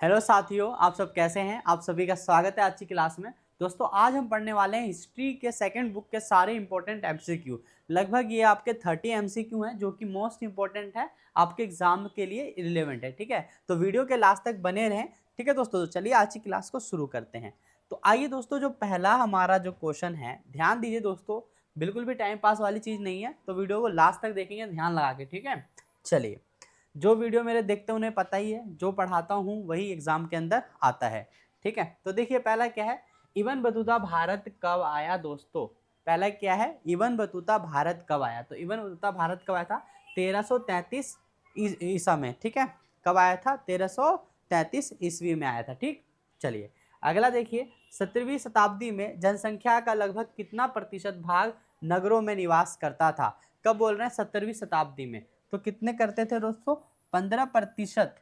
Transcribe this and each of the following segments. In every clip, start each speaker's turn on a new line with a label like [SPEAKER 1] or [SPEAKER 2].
[SPEAKER 1] Hello साथियों, आप सब कैसे हैं। आप सभी का स्वागत है आज की क्लास में। दोस्तों आज हम पढ़ने वाले हैं हिस्ट्री के सेकंड बुक के सारे इंपॉर्टेंट एमसीक्यू। लगभग ये आपके 30 एमसीक्यू हैं जो कि मोस्ट इंपॉर्टेंट है, आपके एग्जाम के लिए रिलेवेंट है। ठीक है, तो वीडियो के लास्ट तक बने रहें। ठीक है दोस्तों, तो चलिए आज की क्लास को शुरू करते हैं। तो आइए दोस्तों, जो पहला हमारा जो क्वेश्चन है, ध्यान दीजिए दोस्तों, बिल्कुल भी टाइम पास वाली चीज़ नहीं है, तो वीडियो को लास्ट तक देखेंगे ध्यान लगा के। ठीक है, चलिए। जो वीडियो मेरे देखते हैं उन्हें पता ही है, जो पढ़ाता हूँ वही एग्जाम के अंदर आता है। ठीक है, तो देखिए पहला क्या है, इबन बतूता भारत कब आया दोस्तों। पहला क्या है, इबन बतूता भारत कब आया। तो इबन बतूता भारत कब आया था, 1333 ईसा में। ठीक है, कब आया था, 1333 ईस्वी में आया था। ठीक, चलिए अगला देखिए, 17वीं शताब्दी में जनसंख्या का लगभग कितना प्रतिशत भाग नगरों में निवास करता था। कब बोल रहे हैं, 17वीं शताब्दी में। तो कितने करते थे दोस्तों, 15%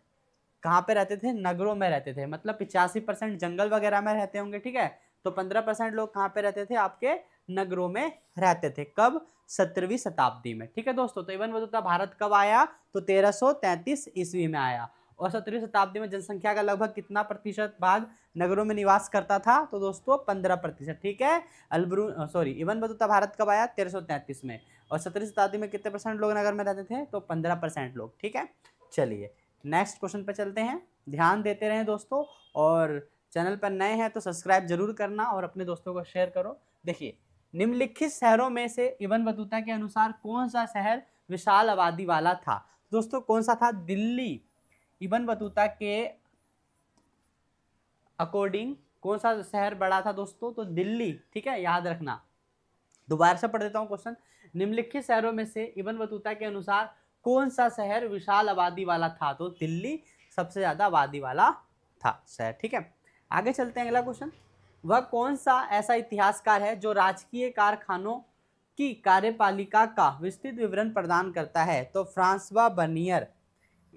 [SPEAKER 1] कहाँ पे रहते थे, नगरों में रहते थे। मतलब 85% जंगल वगैरह में रहते होंगे। ठीक है, तो 15% लोग कहाँ पे रहते थे, आपके नगरों में रहते थे। कब, 17वीं शताब्दी में। ठीक है दोस्तों, तो इबन बतूता भारत कब आया, तो 1333 ईस्वी में आया। और 17वीं शताब्दी में जनसंख्या का लगभग कितना प्रतिशत भाग नगरों में निवास करता था, तो दोस्तों 15%। ठीक है, इबन बतूता भारत कब आया, 1333 में। और 17वीं शताब्दी में कितने परसेंट लोग नगर में रहते थे, तो 15% लोग। ठीक है, चलिए नेक्स्ट क्वेश्चन पे चलते हैं। ध्यान देते रहें दोस्तों, और चैनल पर नए हैं तो सब्सक्राइब जरूर करना और अपने दोस्तों को शेयर करो। देखिए, निम्नलिखित शहरों में से इबन बतूता के अनुसार कौन सा शहर विशाल आबादी वाला था। दोस्तों कौन सा था, दिल्ली। इबन बतूता के अकॉर्डिंग कौन सा शहर बड़ा था दोस्तों, तो दिल्ली। ठीक है, याद रखना। दोबारा से पढ़ देता हूं क्वेश्चन, निम्नलिखित शहरों में से इबन बतूता के अनुसार कौन सा शहर विशाल आबादी वाला था, तो दिल्ली सबसे ज्यादा आबादी वाला था शहर। ठीक है, आगे चलते हैं। अगला क्वेश्चन, वह कौन सा ऐसा इतिहासकार है जो राजकीय कारखानों की कार्यपालिका का विस्तृत विवरण प्रदान करता है, तो फ्रांसवा बर्नियर।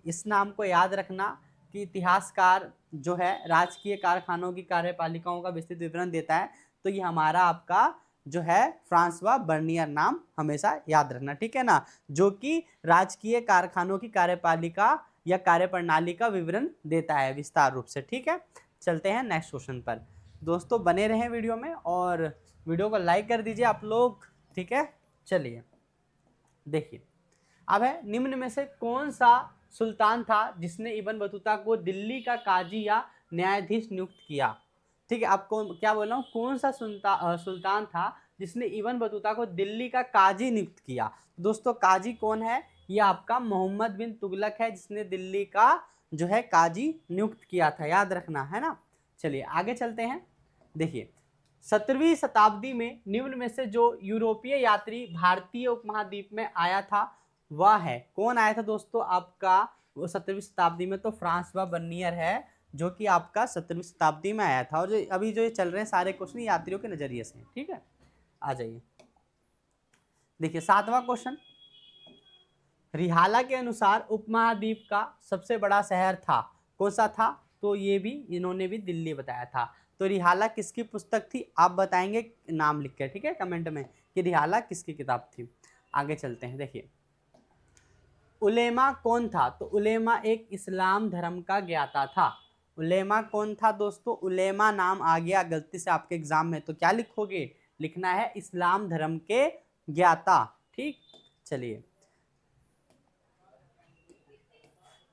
[SPEAKER 1] इस नाम को याद रखना कि इतिहासकार जो है राजकीय कारखानों की कार्यपालिकाओं का विस्तृत विवरण देता है, तो ये हमारा आपका जो है फ्रांसवा बर्नियर नाम हमेशा याद रखना। ठीक है ना, जो कि राजकीय कारखानों की कार्यपालिका या कार्यप्रणाली का विवरण देता है विस्तार रूप से। ठीक है, चलते हैं नेक्स्ट क्वेश्चन पर। दोस्तों बने रहें वीडियो में और वीडियो को लाइक कर दीजिए आप लोग। ठीक है, चलिए देखिए, अब है, निम्न में से कौन सा सुल्तान था जिसने इबन बतूता को दिल्ली का काजी या न्यायाधीश नियुक्त किया। ठीक है, आपको क्या बोल रहा हूँ, कौन सा सुल्तान था जिसने इबन बतूता को दिल्ली का काजी नियुक्त किया। दोस्तों काजी कौन है, ये आपका मोहम्मद बिन तुगलक है, जिसने दिल्ली का जो है काजी नियुक्त किया था, याद रखना है ना। चलिए आगे चलते हैं। देखिए, 17वीं शताब्दी में निम्न में से जो यूरोपीय यात्री भारतीय उपमहाद्वीप में आया था वह है, कौन आया था दोस्तों, आपका वो 17वीं शताब्दी में, तो फ्रांसवा बर्नियर है, जो कि आपका 17वीं शताब्दी में आया था। और जो अभी जो ये चल रहे हैं सारे क्वेश्चन यात्रियों के नजरिए से। ठीक है, आ जाइए। देखिए 7वां क्वेश्चन, रिहाला के अनुसार उपमहाद्वीप का सबसे बड़ा शहर था, कौन सा था, तो ये भी इन्होंने भी दिल्ली बताया था। तो रिहाला किसकी पुस्तक थी, आप बताएंगे नाम लिख कर। ठीक है, कमेंट में कि रिहाला किसकी किताब थी। आगे चलते हैं। देखिए, उलेमा कौन था, तो उलेमा एक इस्लाम धर्म का ज्ञाता था। उलेमा कौन था दोस्तों, उलेमा नाम आ गया गलती से आपके एग्जाम में, तो क्या लिखोगे, लिखना है इस्लाम धर्म के ज्ञाता। ठीक, चलिए,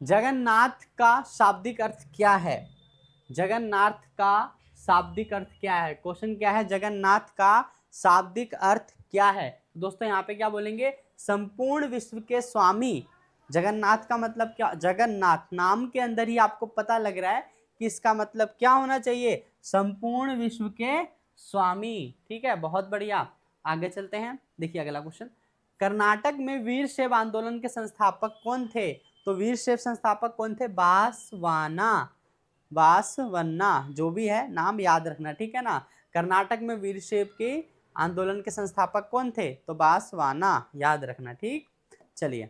[SPEAKER 1] जगन्नाथ का शाब्दिक अर्थ क्या है। जगन्नाथ का शाब्दिक अर्थ क्या है, क्वेश्चन क्या है, जगन्नाथ का शाब्दिक अर्थ क्या है। दोस्तों यहाँ पे क्या बोलेंगे, संपूर्ण विश्व के स्वामी। जगन्नाथ का मतलब क्या, जगन्नाथ नाम के अंदर ही आपको पता लग रहा है कि इसका मतलब क्या होना चाहिए, संपूर्ण विश्व के स्वामी। ठीक है, बहुत बढ़िया। आगे चलते हैं। देखिए अगला क्वेश्चन, कर्नाटक में वीरशैव आंदोलन के संस्थापक कौन थे, तो वीरशैव संस्थापक कौन थे, बासवाना। बासवन्ना जो भी है नाम याद रखना। ठीक है ना, कर्नाटक में वीरशैव के आंदोलन के संस्थापक कौन थे, तो बासवाना, याद रखना। ठीक, चलिए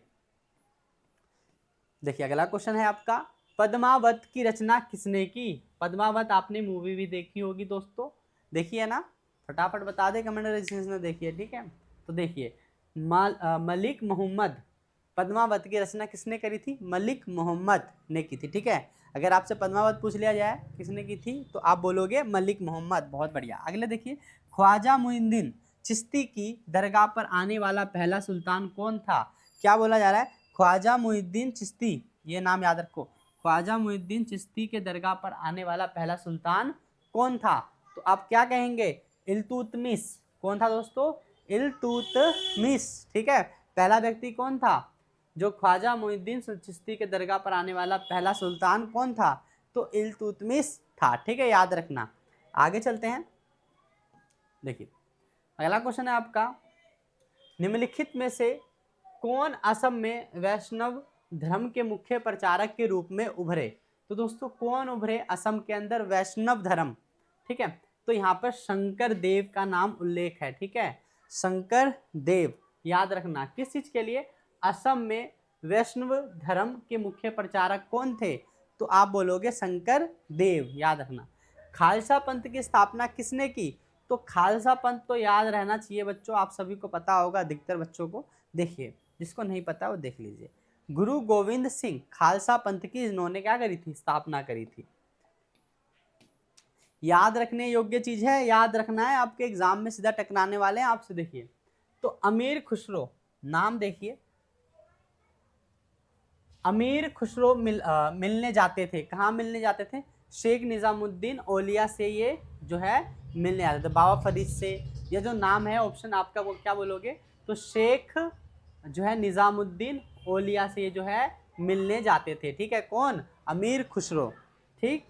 [SPEAKER 1] देखिए अगला क्वेश्चन है आपका, पद्मावत की रचना किसने की। पद्मावत आपने मूवी भी देखी होगी दोस्तों, देखिए ना, फटाफट बता दे कमेंट में देखिए। ठीक है, तो देखिए मलिक मोहम्मद, पद्मावत की रचना किसने करी थी, मलिक मोहम्मद ने की थी। ठीक है, अगर आपसे पद्मावत पूछ लिया जाए किसने की थी तो आप बोलोगे मलिक मोहम्मद। बहुत बढ़िया। अगले देखिए, ख्वाजा मुइनुद्दीन चिश्ती की दरगाह पर आने वाला पहला सुल्तान कौन था? क्या बोला जा रहा है? ख्वाजा मुइनुद्दीन चिश्ती, ये नाम याद रखो। ख्वाजा मुइनुद्दीन चिश्ती के दरगाह पर आने वाला पहला सुल्तान कौन था? तो आप क्या कहेंगे? इल्तुतमिश। कौन था दोस्तों? इल्तुतमिश। ठीक है, पहला व्यक्ति कौन था जो ख्वाजा मुइनुद्दीन चिश्ती के दरगाह पर आने वाला पहला सुल्तान कौन था? तो इल्तुतमिश था। ठीक है, याद रखना। आगे चलते हैं। देखिए अगला क्वेश्चन है आपका, निम्नलिखित में से कौन असम में वैष्णव धर्म के मुख्य प्रचारक के रूप में उभरे? तो दोस्तों कौन उभरे असम के अंदर? वैष्णव धर्म। ठीक है, तो यहाँ पर शंकर देव का नाम उल्लेख है। ठीक है, शंकर देव याद रखना। किस चीज के लिए? असम में वैष्णव धर्म के मुख्य प्रचारक कौन थे? तो आप बोलोगे शंकर देव, याद रखना। खालसा पंथ की स्थापना किसने की? तो खालसा पंथ तो याद रहना चाहिए बच्चों, आप सभी को पता होगा, अधिकतर बच्चों को। देखिए जिसको नहीं पता वो देख लीजिए। गुरु गोविंद सिंह खालसा पंथ की इन्होंने क्या करी थी? स्थापना करी थी। याद रखने योग्य चीज है, याद रखना है, आपके एग्जाम में सीधा टकराने वाले हैं आपसे। देखिए तो अमीर खुसरो, नाम देखिए, अमीर खुसरो मिलने जाते थे। कहाँ मिलने जाते थे? शेख निजामुद्दीन औलिया से ये जो है मिलने आते थे, बाबा फरीद से। ये जो नाम है ऑप्शन आपका वो क्या बोलोगे? तो शेख जो है निजामुद्दीन औलिया से ये जो है मिलने जाते थे। ठीक है, कौन? अमीर खुसरो। ठीक,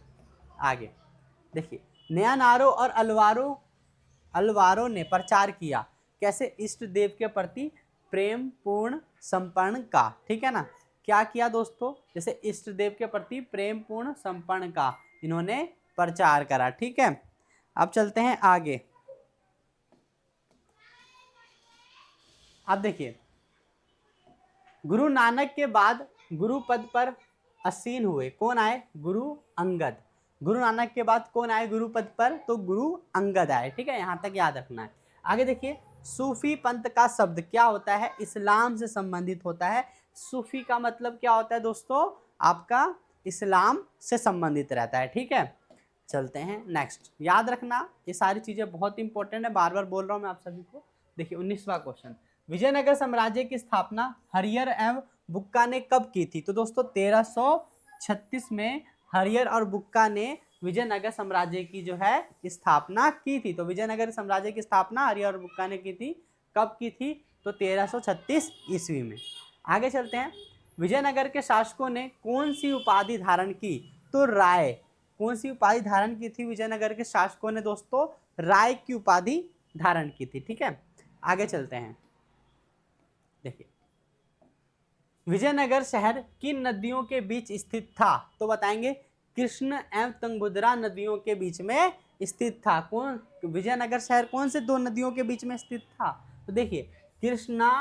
[SPEAKER 1] आगे देखिए, नया नारो और अलवारों ने प्रचार किया कैसे? इष्ट देव के प्रति प्रेम पूर्ण समर्पण का। ठीक है ना, क्या किया दोस्तों? जैसे इष्ट देव के प्रति प्रेम पूर्ण समर्पण का इन्होंने प्रचार करा। ठीक है, अब चलते हैं आगे। अब देखिए, गुरु नानक के बाद गुरु पद पर आसीन हुए कौन आए? गुरु अंगद। गुरु नानक के बाद कौन आए गुरु पद पर? तो गुरु अंगद आए। ठीक है, यहां तक याद रखना है। आगे देखिए, सूफी पंथ का शब्द क्या होता है? इस्लाम से संबंधित होता है। सूफी का मतलब क्या होता है दोस्तों? आपका इस्लाम से संबंधित रहता है। ठीक है, चलते हैं नेक्स्ट। याद रखना ये सारी चीजें बहुत इंपॉर्टेंट है, बार बार बोल रहा हूं मैं आप सभी को। देखिए 19वां क्वेश्चन, विजयनगर साम्राज्य की स्थापना हरियर एवं बुक्का ने कब की थी? तो दोस्तों 1336 में हरियर और बुक्का ने विजयनगर साम्राज्य की जो है स्थापना की थी। तो विजयनगर साम्राज्य की स्थापना हरियर और बुक्का ने की थी। कब की थी? तो 1336 ईस्वी में। आगे चलते हैं, विजयनगर के शासकों ने कौन सी उपाधि धारण की? तो राय। कौन सी उपाधि धारण की थी विजयनगर के शासकों ने दोस्तों? राय की उपाधि धारण की थी। ठीक है, आगे चलते हैं। देखिए, विजयनगर शहर किन नदियों के बीच स्थित था? तो बताएंगे कृष्ण एवं तुंगभद्रा नदियों के बीच में स्थित था। कौन? विजयनगर शहर कौन से दो नदियों के बीच में स्थित था? तो देखिए कृष्णा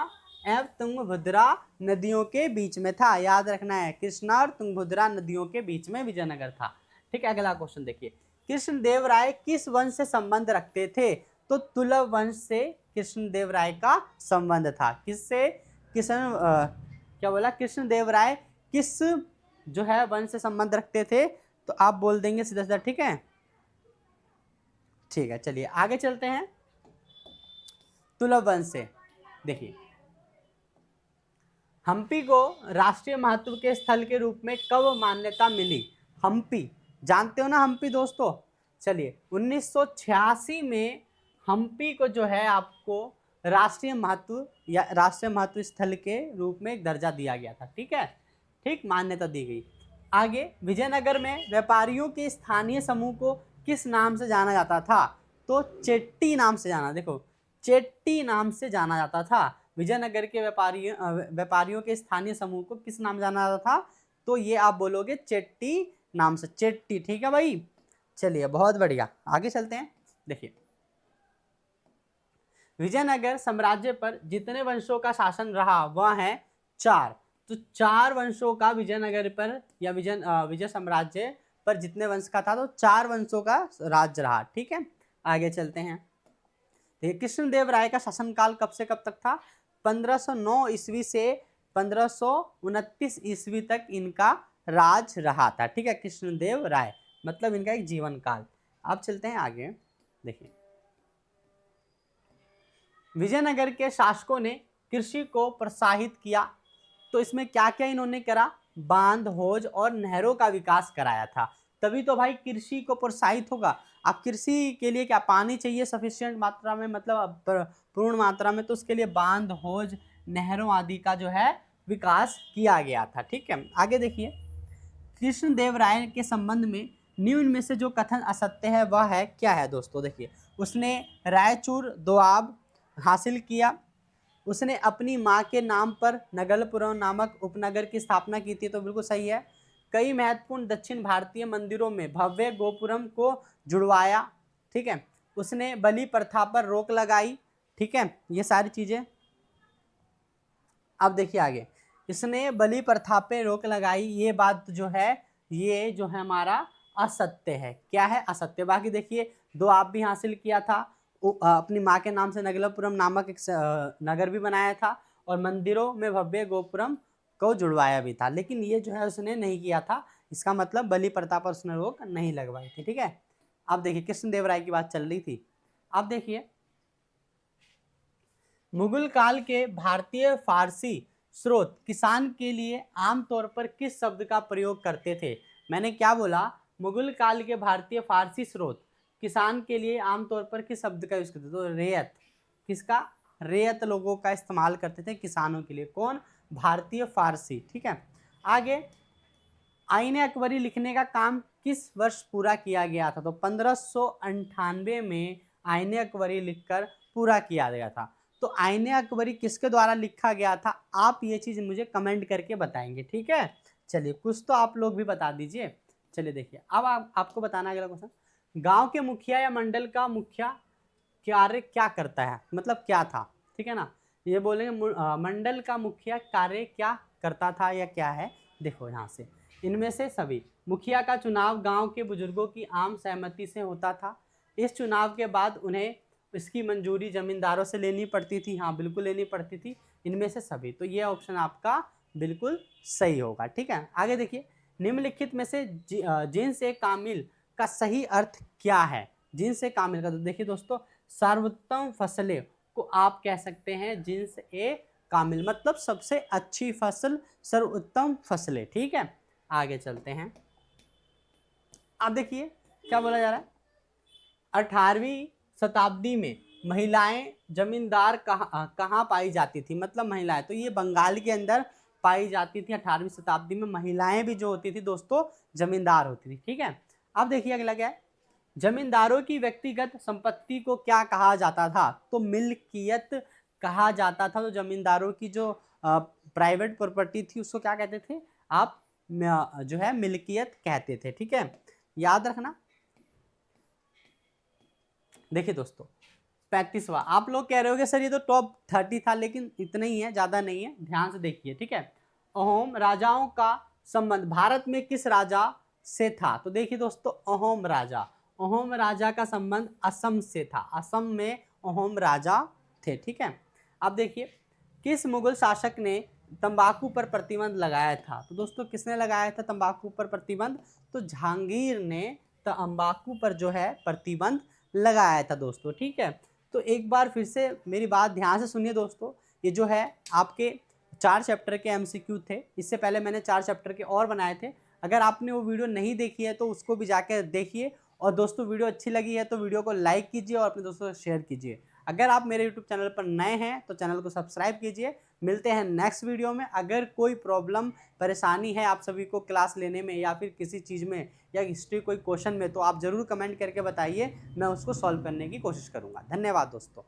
[SPEAKER 1] एवं तुंगभद्रा नदियों के बीच में था। याद रखना है, कृष्णा और तुंगभद्रा नदियों के बीच में विजयनगर था। ठीक है, अगला क्वेश्चन देखिए, कृष्णदेव राय किस वंश से संबंध रखते थे? तो तुलव वंश से कृष्णदेव राय का संबंध था। किससे? क्या बोला? कृष्णदेव राय किस जो है वंश से संबंध रखते थे? तो आप बोल देंगे सीधा सीधा। ठीक है, ठीक है, चलिए आगे चलते हैं। तुलव वंश से देखिए, हम्पी को राष्ट्रीय महत्व के स्थल के रूप में कब मान्यता मिली? हम्पी जानते हो ना, हम्पी दोस्तों। चलिए 1986 में हम्पी को जो है आपको राष्ट्रीय महत्व या राष्ट्रीय महत्व स्थल के रूप में एक दर्जा दिया गया था। ठीक है, ठीक, मान्यता दी गई। आगे, विजयनगर में व्यापारियों के स्थानीय समूह को किस नाम से जाना जाता था? तो चेट्टी नाम से जाना। देखो चेट्टी नाम से जाना जाता था। विजयनगर के व्यापारियों के स्थानीय समूह को किस नाम जाना जाता था? तो ये आप बोलोगे चेट्टी नाम से, चेट्टी। ठीक है भाई, चलिए बहुत बढ़िया, आगे चलते हैं। देखिए, विजयनगर साम्राज्य पर जितने वंशों का शासन रहा वह है 4। तो 4 वंशों का विजयनगर पर या विजय साम्राज्य पर जितने वंश का था तो 4 वंशों का राज्य रहा। ठीक है, आगे चलते हैं। देखिए, कृष्णदेव राय का शासनकाल कब से कब तक था? 1509 ईस्वी से 1529 ईस्वी तक इनका राज रहा था, ठीक है, कृष्णदेव राय, मतलब इनका एक जीवन काल। अब चलते हैं आगे, देखिए विजयनगर के शासकों ने कृषि को प्रोत्साहित किया, तो इसमें क्या क्या इन्होंने करा, बांध, हौज और नहरों का विकास कराया था, तभी तो भाई कृषि को प्रोत्साहित होगा। अब कृषि के लिए क्या पानी चाहिए सफिशिएंट मात्रा में, मतलब पूर्ण मात्रा में, तो उसके लिए बांध, हौज, नहरों आदि का जो है विकास किया गया था, ठीक है। आगे देखिए कृष्णदेव राय के संबंध में निम्न में से जो कथन असत्य है वह है क्या है दोस्तों, देखिए उसने रायचूर दोआब हासिल किया, उसने अपनी माँ के नाम पर नगलपुरम नामक उपनगर की स्थापना की थी, तो बिल्कुल सही है। कई महत्वपूर्ण दक्षिण भारतीय मंदिरों में भव्य गोपुरम को जुड़वाया, ठीक है। उसने बलि प्रथा पर रोक लगाई, ठीक है, ये सारी चीजें। अब देखिए आगे, इसने बलि प्रथा पे रोक लगाई, ये बात जो है ये जो है हमारा असत्य है, क्या है, असत्य। बाकी देखिए दो आप भी हासिल किया था, अपनी माँ के नाम से नगलपुरम नामक एक नगर भी बनाया था, और मंदिरों में भव्य गोपुरम को जुड़वाया भी था, लेकिन ये जो है उसने नहीं किया था, इसका मतलब बलि प्रथा पर उसने रोक नहीं लगवाई थी, ठीक है। अब देखिए कृष्णदेव राय की बात चल रही थी। अब देखिए मुगल काल के भारतीय फारसी स्रोत किसान के लिए आमतौर पर किस शब्द का प्रयोग करते थे, मैंने क्या बोला, मुगल काल के भारतीय फारसी स्रोत किसान के लिए आमतौर पर किस शब्द का यूज करते थे, तो रेयत, किसका, रेयत लोगों का इस्तेमाल करते थे किसानों के लिए, कौन, भारतीय फारसी, ठीक है। आगे आईने अकबरी लिखने का काम किस वर्ष पूरा किया गया था, तो 1598 में आईने अकबरी लिखकर पूरा किया गया था। तो आईने अकबरी किसके द्वारा लिखा गया था, आप ये चीज मुझे कमेंट करके बताएंगे, ठीक है। चलिए कुछ तो आप लोग भी बता दीजिए। चलिए देखिए अब आपको बताना अगला क्वेश्चन, गांव के मुखिया या मंडल का मुखिया कार्य क्या करता है, मतलब क्या था, ठीक है ना। ये बोलेंगे मंडल का मुखिया कार्य क्या करता था या क्या है, देखो यहाँ से इनमें से सभी, मुखिया का चुनाव गांव के बुजुर्गों की आम सहमति से होता था, इस चुनाव के बाद उन्हें इसकी मंजूरी जमींदारों से लेनी पड़ती थी, हाँ बिल्कुल लेनी पड़ती थी, इनमें से सभी, तो ये ऑप्शन आपका बिल्कुल सही होगा, ठीक है। आगे देखिए निम्नलिखित में से जिन्स ए कामिल का सही अर्थ क्या है, जिन्स ए कामिल का, तो देखिए दोस्तों सर्वोत्तम फसलें को आप कह सकते हैं जिन्स ए कामिल, मतलब सबसे अच्छी फसल, सर्वोत्तम फसलें, ठीक है। आगे चलते हैं, अब देखिए क्या बोला जा रहा है, 18वीं शताब्दी में महिलाएं जमींदार कहाँ पाई जाती थी, मतलब महिलाएं, तो ये बंगाल के अंदर पाई जाती थी। 18वीं शताब्दी में महिलाएं भी जो होती थी दोस्तों जमींदार होती थी, ठीक है। अब देखिए अगला क्या है, जमींदारों की व्यक्तिगत संपत्ति को क्या कहा जाता था, तो मिल्कियत कहा जाता था। तो जमींदारों की जो प्राइवेट प्रॉपर्टी थी उसको क्या कहते थे आप, जो है मिल्कियत कहते थे, ठीक है, याद रखना। देखिए दोस्तों 35वां, आप लोग कह रहे होगे सर ये तो टॉप 30 था, लेकिन इतना ही है, ज्यादा नहीं है, ध्यान से देखिए, ठीक है। अहोम राजाओं का संबंध भारत में किस राजा से था, तो देखिए दोस्तों अहोम राजा का संबंध असम से था, असम में अहोम राजा थे, ठीक है। अब देखिए किस मुगल शासक ने तंबाकू पर प्रतिबंध लगाया था, तो दोस्तों किसने लगाया था तंबाकू पर प्रतिबंध, तो जहांगीर ने तंबाकू पर जो है प्रतिबंध लगाया था दोस्तों, ठीक है। तो एक बार फिर से मेरी बात ध्यान से सुनिए दोस्तों, ये जो है आपके 4 चैप्टर के एमसीक्यू थे, इससे पहले मैंने 4 चैप्टर के और बनाए थे, अगर आपने वो वीडियो नहीं देखी है तो उसको भी जाकर देखिए, और दोस्तों वीडियो अच्छी लगी है तो वीडियो को लाइक कीजिए और अपने दोस्तों से शेयर कीजिए। अगर आप मेरे यूट्यूब चैनल पर नए हैं तो चैनल को सब्सक्राइब कीजिए। मिलते हैं नेक्स्ट वीडियो में। अगर कोई प्रॉब्लम परेशानी है आप सभी को क्लास लेने में या फिर किसी चीज़ में या हिस्ट्री कोई क्वेश्चन में, तो आप ज़रूर कमेंट करके बताइए, मैं उसको सॉल्व करने की कोशिश करूँगा। धन्यवाद दोस्तों।